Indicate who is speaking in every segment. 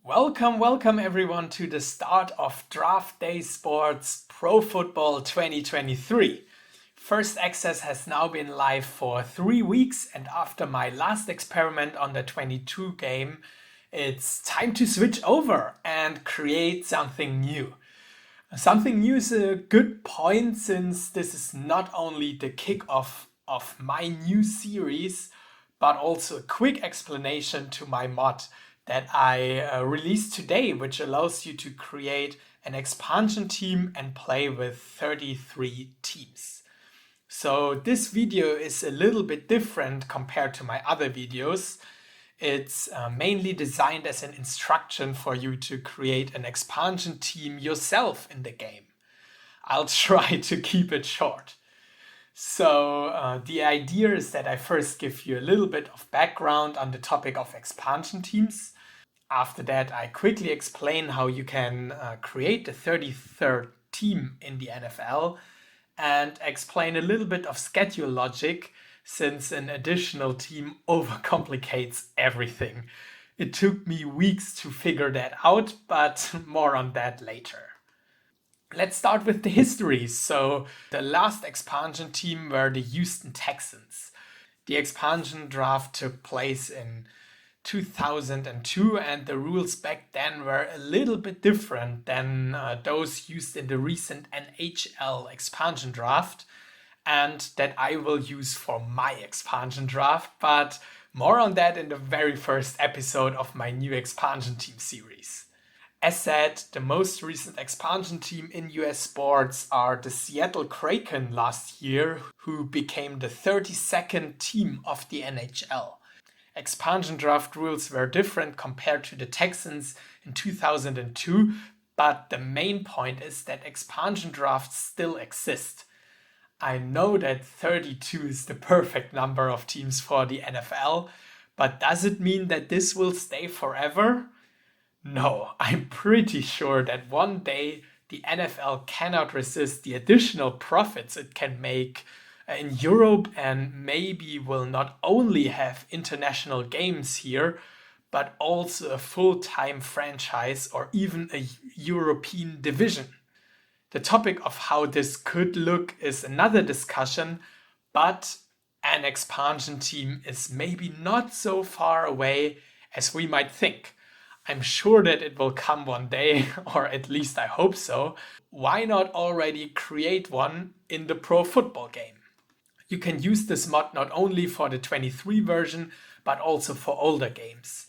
Speaker 1: Welcome everyone to the start of Draft Day Sports Pro Football 2023. First access has now been live for 3 weeks, and after my last experiment on the 22 game, it's time to switch over and create something new. Something new is a good point since this is not only the kickoff of my new series, but also a quick explanation to my mod that I released today, which allows you to create an expansion team and play with 33 teams. So this video is a little bit different compared to my other videos. It's mainly designed as an instruction for you to create an expansion team yourself in the game. I'll try to keep it short. So the idea is that I first give you a little bit of background on the topic of expansion teams. After that, I quickly explain how you can create the 33rd team in the NFL and explain a little bit of schedule logic since an additional team overcomplicates everything. It took me weeks to figure that out, but more on that later. Let's start with the history. So, the last expansion team were the Houston Texans. The expansion draft took place in 2002, and the rules back then were a little bit different than those used in the recent NHL expansion draft, and that I will use for my expansion draft, but more on that in the very first episode of my new expansion team series. As said, the most recent expansion team in US sports are the Seattle Kraken last year, who became the 32nd team of the NHL. Expansion draft rules were different compared to the Texans in 2002, but the main point is that expansion drafts still exist. I know that 32 is the perfect number of teams for the NFL, but does it mean that this will stay forever? No, I'm pretty sure that one day the NFL cannot resist the additional profits it can make in Europe and maybe will not only have international games here, but also a full-time franchise or even a European division. The topic of how this could look is another discussion, but an expansion team is maybe not so far away as we might think. I'm sure that it will come one day, or at least I hope so. Why not already create one in the pro football game? You can use this mod not only for the 23 version, but also for older games.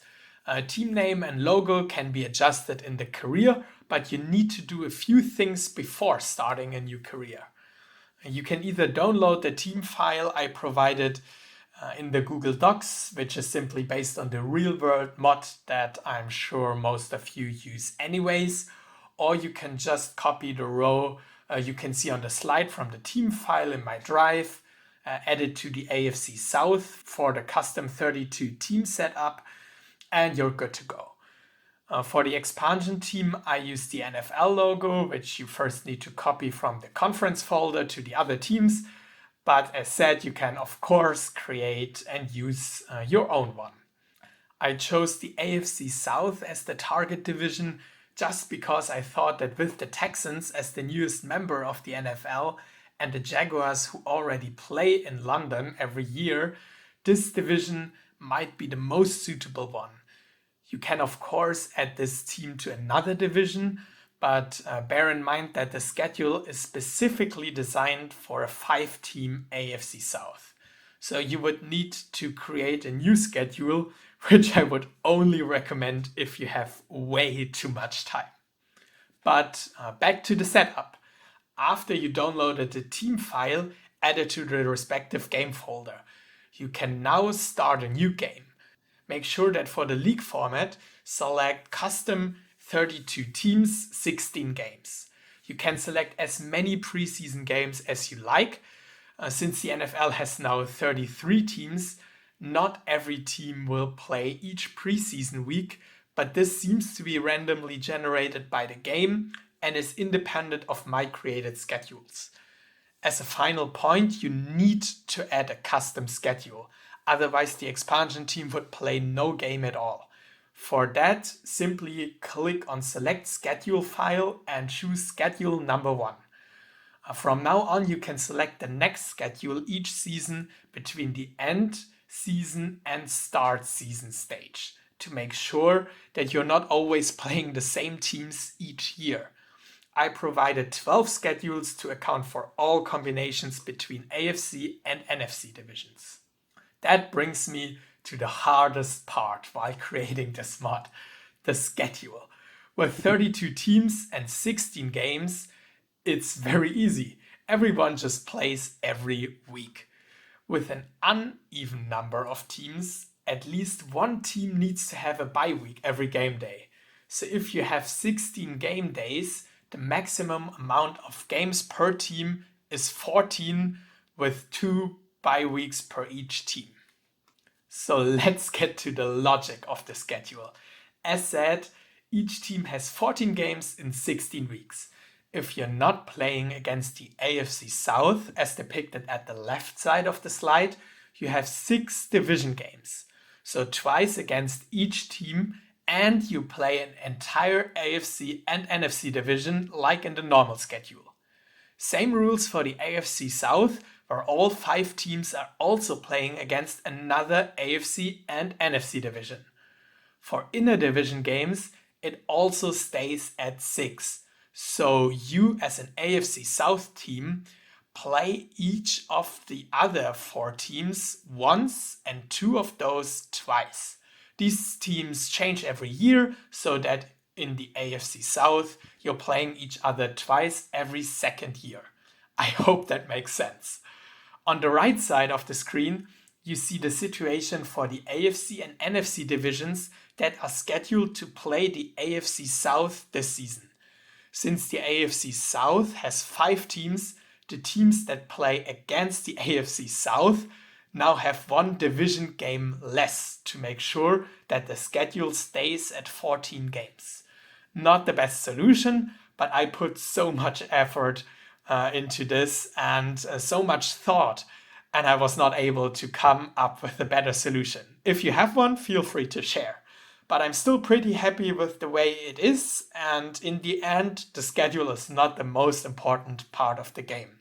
Speaker 1: Team name and logo can be adjusted in the career, but you need to do a few things before starting a new career. You can either download the team file I provided in the Google Docs, which is simply based on the real world mod that I'm sure most of you use anyways, or you can just copy the row you can see on the slide from the team file in my drive, add it to the AFC South for the custom 32 team setup, and you're good to go. For the expansion team, I use the NFL logo, which you first need to copy from the conference folder to the other teams. But as said, you can of course create and use your own one. I chose the AFC South as the target division just because I thought that with the Texans as the newest member of the NFL and the Jaguars who already play in London every year, this division might be the most suitable one. You can of course add this team to another division, but bear in mind that the schedule is specifically designed for a 5-team AFC South. So you would need to create a new schedule, which I would only recommend if you have way too much time. But back to the setup. After you downloaded the team file, add it to the respective game folder. You can now start a new game. Make sure that for the league format, select custom 32 teams, 16 games. You can select as many preseason games as you like. Since the NFL has now 33 teams, not every team will play each preseason week, but this seems to be randomly generated by the game and is independent of my created schedules. As a final point, you need to add a custom schedule. Otherwise, the expansion team would play no game at all. For that, simply click on Select Schedule file and choose Schedule number 1. From now on, you can select the next schedule each season between the end season and start season stage to make sure that you're not always playing the same teams each year. I provided 12 schedules to account for all combinations between AFC and NFC divisions. That brings me to the hardest part while creating this mod, the schedule. With 32 teams and 16 games, it's very easy. Everyone just plays every week. With an uneven number of teams, at least one team needs to have a bye week every game day. So if you have 16 game days, the maximum amount of games per team is 14 with 2 bye weeks per each team. So let's get to the logic of the schedule. As said, each team has 14 games in 16 weeks. If you're not playing against the AFC South, as depicted at the left side of the slide, you have 6 division games. So twice against each team, and you play an entire AFC and NFC division like in the normal schedule. Same rules for the AFC South, where all 5 teams are also playing against another AFC and NFC division. For inner division games, it also stays at 6. So you as an AFC South team play each of the other 4 teams once and 2 of those twice. These teams change every year so that in the AFC South you're playing each other twice every second year. I hope that makes sense. On the right side of the screen, you see the situation for the AFC and NFC divisions that are scheduled to play the AFC South this season. Since the AFC South has 5 teams, the teams that play against the AFC South now have 1 division game less to make sure that the schedule stays at 14 games. Not the best solution, but I put so much effort into this and so much thought, and I was not able to come up with a better solution. If you have one, feel free to share. But I'm still pretty happy with the way it is, and in the end, the schedule is not the most important part of the game.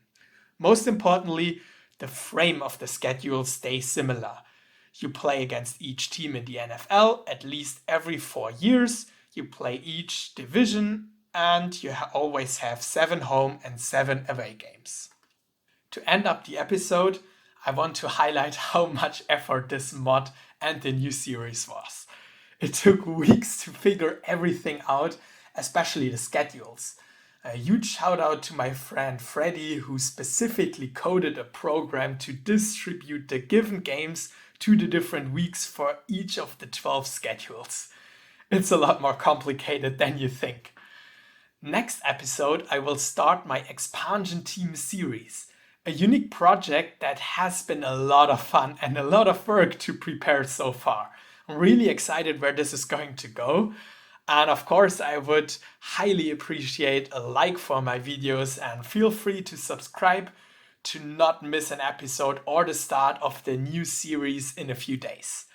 Speaker 1: Most importantly, the frame of the schedule stays similar. You play against each team in the NFL at least every 4 years, you play each division, and you always have 7 home and 7 away games. To end up the episode, I want to highlight how much effort this mod and the new series was. It took weeks to figure everything out, especially the schedules. A huge shout out to my friend Freddy, who specifically coded a program to distribute the given games to the different weeks for each of the 12 schedules. It's a lot more complicated than you think. Next episode, I will start my expansion team series, a unique project that has been a lot of fun and a lot of work to prepare so far. I'm really excited where this is going to go. And of course, I would highly appreciate a like for my videos, and feel free to subscribe to not miss an episode or the start of the new series in a few days.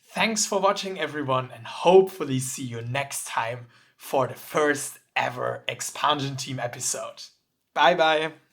Speaker 1: Thanks for watching, everyone, and hopefully see you next time for the first ever expansion team episode. Bye bye.